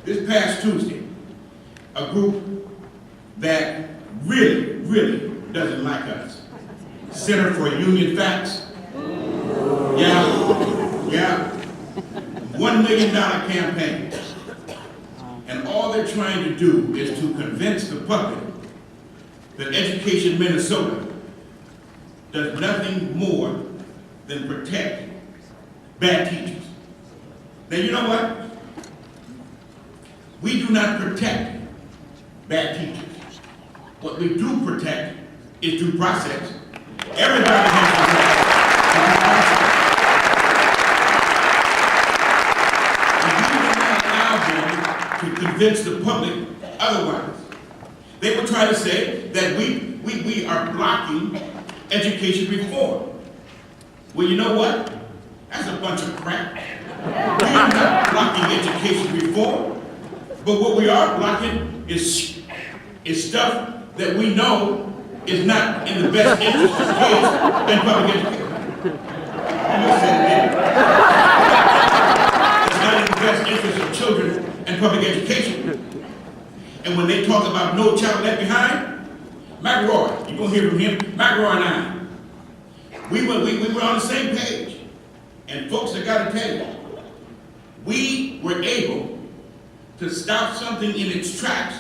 this past Tuesday, a group that really doesn't like us, Center for Union Facts, yeah, $1 million campaign. And all they're trying to do is to convince the public that Education Minnesota does nothing more than protect bad teachers. Now you know what? We do not protect bad teachers. What we do protect is due process. Everybody has to protect due process. And we will not allow them to convince the public otherwise. They will try to say that we are blocking education reform. Well, you know what? That's a bunch of crap. We are not blocking education reform, but what we are blocking is stuff that we know is not in the best interest of kids and public education. It's not in the best interest of children and public education. And when they talk about No Child Left Behind, McElroy, you're going to hear from him, McElroy and I, we were on the same page. And folks, I got to tell you, we were able to stop something in its tracks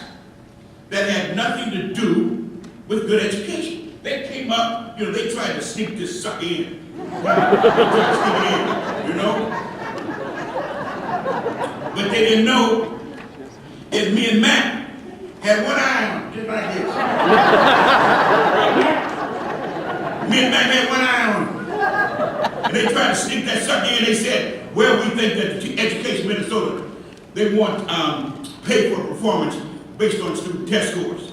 that had nothing to do with good education. They came up, they tried to sneak this sucker in. But they didn't know that me and Matt had one eye on, just like this. Me and Matt had one eye on. And they tried to sneak that sucker in. They said, well, we think that Education Minnesota, they want pay for performance based on student test scores.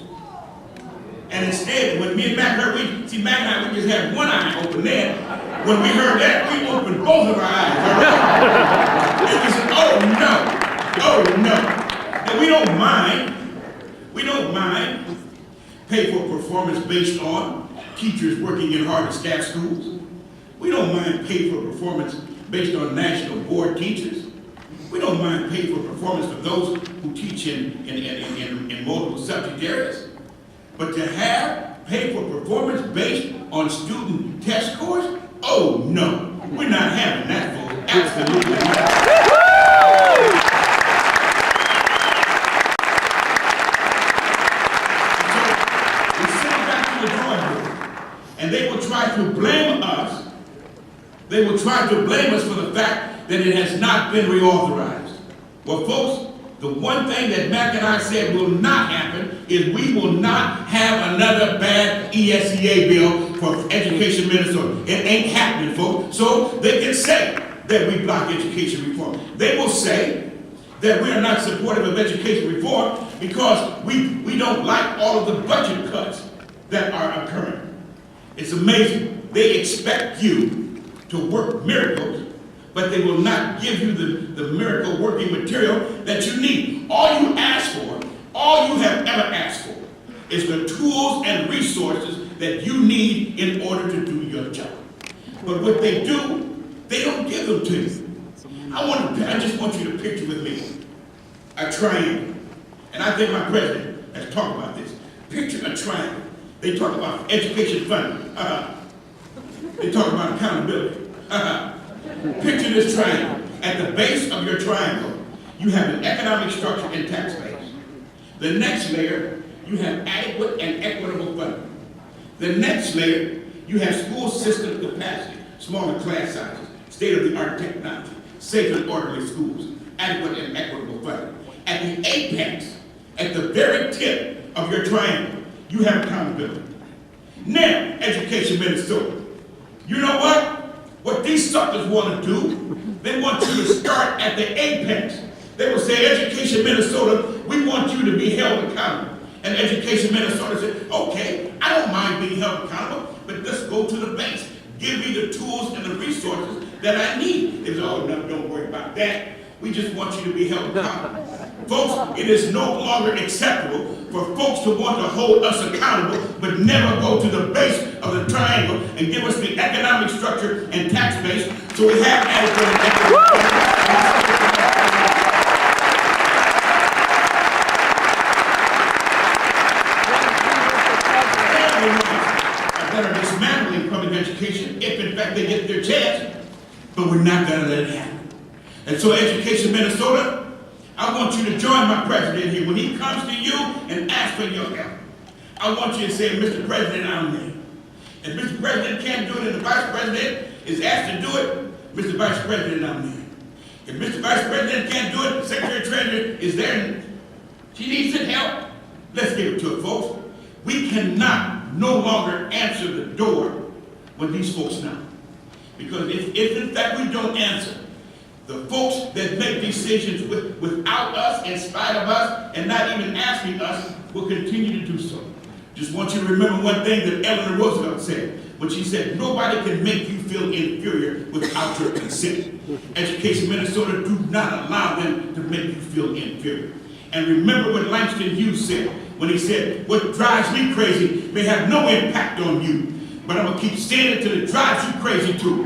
And instead, when me and Matt heard, Matt and I, we just had one eye open there. When we heard that, we opened both of our eyes. And we said, oh no. And we don't mind pay for performance based on teachers working in hard to staff schools. We don't mind pay for performance based on national board teachers. We don't mind pay for performance for those who teach in multiple subject areas. But to have pay for performance based on student test scores? Oh no, we're not having that, folks. Absolutely not. So we send it back to the drawing board, and they will try to blame us. They will try to blame us for the fact that it has not been reauthorized. Well, folks, the one thing that Mac and I said will not happen is we will not have another bad ESEA bill for Education Minnesota. It ain't happening, folks. So they can say that we block education reform. They will say that we are not supportive of education reform because we don't like all of the budget cuts that are occurring. It's amazing. They expect you to work miracles, but they will not give you the miracle working material that you need. All you ask for, all you have ever asked for, is the tools and resources that you need in order to do your job. But what they do, they don't give them to you. I just want you to picture with me a triangle. And I think my president has talked about this. Picture a triangle. They talk about education funding. They talk about accountability. Picture this triangle. At the base of your triangle, you have an economic structure and tax base. The next layer, you have adequate and equitable funding. The next layer, you have school system capacity, smaller class sizes, state-of-the-art technology, safe and orderly schools, adequate and equitable funding. At the apex, at the very tip of your triangle, you have accountability. Now, Education Minnesota, you know what? What these suckers want to do, they want you to start at the apex. They will say, Education Minnesota, we want you to be held accountable. And Education Minnesota said, okay, I don't mind being held accountable, but let's go to the base. Give me the tools and the resources that I need. They say, oh, no, don't worry about that. We just want you to be held accountable. Folks, it is no longer acceptable for folks to want to hold us accountable, but never go to the base of the triangle and give us the economic structure and tax base so we have adequate and equitable. education if in fact they get their chance, but we're not going to let it happen. And so Education Minnesota, I want you to join my president here. When he comes to you and asks for your help, I want you to say, Mr. President, I'm there. If Mr. President can't do it and the Vice President is asked to do it, Mr. Vice President, I'm there. If Mr. Vice President can't do it, the Secretary of Treasury is there and she needs some help, let's give it to her, folks. We cannot no longer answer the door when these folks knock. Because if in fact we don't answer, the folks that make decisions without us, in spite of us, and not even asking us, will continue to do so. Just want you to remember one thing that Eleanor Roosevelt said, when she said, nobody can make you feel inferior without your consent. Education Minnesota, do not allow them to make you feel inferior. And remember what Langston Hughes said, when he said, what drives me crazy may have no impact on you, but I'm going to keep saying it till it drives you crazy too.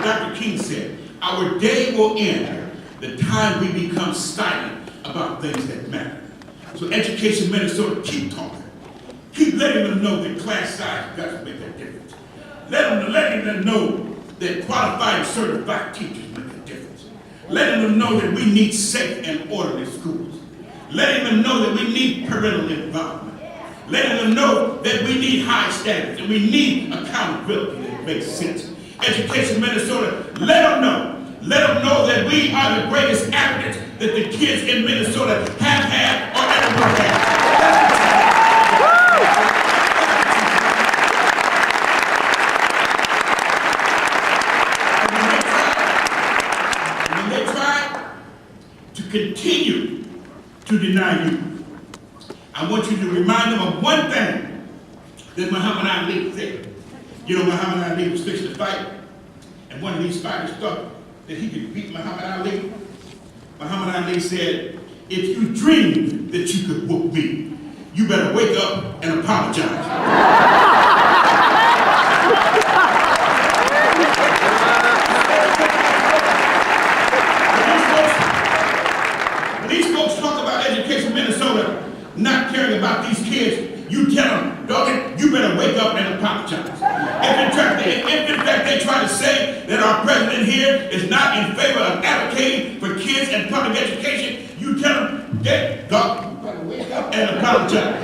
Dr. King said, our day will end the time we become silent about things that matter. So Education Minnesota, keep talking. Keep letting them know that class size doesn't make a difference. Letting them know that qualified and certified teachers make a difference. Letting them know that we need safe and orderly schools. Letting them know that we need parental involvement. Letting them know that we need high standards and we need accountability that makes sense. Education Minnesota, let them know that we are the greatest advocates that the kids in Minnesota have had or ever will have. When they try to continue to deny you, I want you to remind them of one thing that Muhammad Ali said. You know, Muhammad Ali was fixing to fight, and one of these fighters thought that he could beat Muhammad Ali. Muhammad Ali said, if you dreamed that you could whoop me, you better wake up and apologize. When these folks talk about Education Minnesota not caring about these kids, you tell them, dog, you better wake up and apologize. If in fact they try to say that our president here is not in favor of advocating for kids and public education, you tell them, dog, you better wake up and apologize.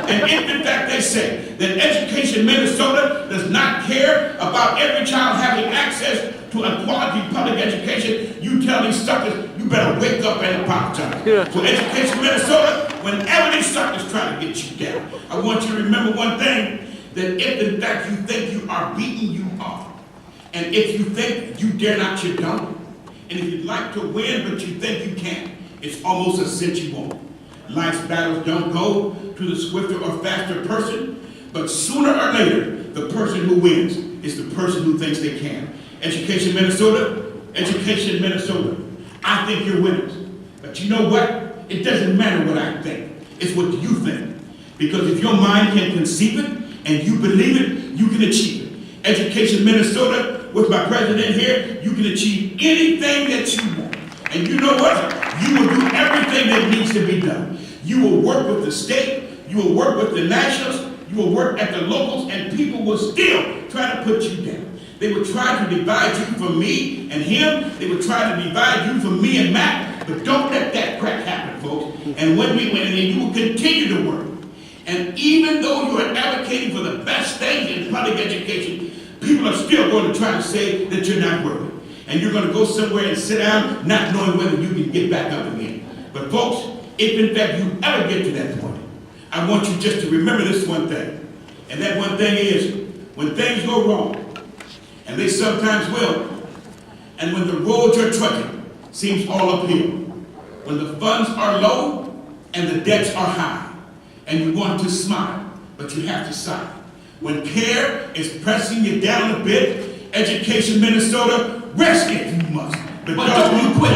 And if in fact they say that Education Minnesota does not care about every child having access to a quality public education, you tell these suckers, you better wake up and apologize. Yeah. So Education Minnesota, whenever these suckers try to get you down, I want you to remember one thing, that if in fact you think you are beating, you are. And if you think you dare not, you don't. And if you'd like to win, but you think you can't, it's almost a cinch you won't. Life's battles don't go to the swifter or faster person, but sooner or later, the person who wins is the person who thinks they can. Education Minnesota, I think you're winners. But you know what? It doesn't matter what I think. It's what you think. Because if your mind can conceive it and you believe it, you can achieve it. Education Minnesota, with my president here, you can achieve anything that you want. And you know what? You will do everything that needs to be done. You will work with the state, you will work with the nationals, you will work at the locals, and people will still try to put you down. They will try to divide you from me and him. They will try to divide you from me and Matt. But don't let that crap happen, folks. And when we win, and you will continue to work. And even though you are advocating for the best things in public education, people are still going to try to say that you're not worthy. And you're going to go somewhere and sit down not knowing whether you can get back up again. But folks, if in fact you ever get to that point, I want you just to remember this one thing. And that one thing is, when things go wrong, and they sometimes will, and when the road you're trudging seems all uphill, when the funds are low and the debts are high, and you want to smile, but you have to sigh. When care is pressing you down a bit, Education Minnesota, rest if you must, but don't you quit.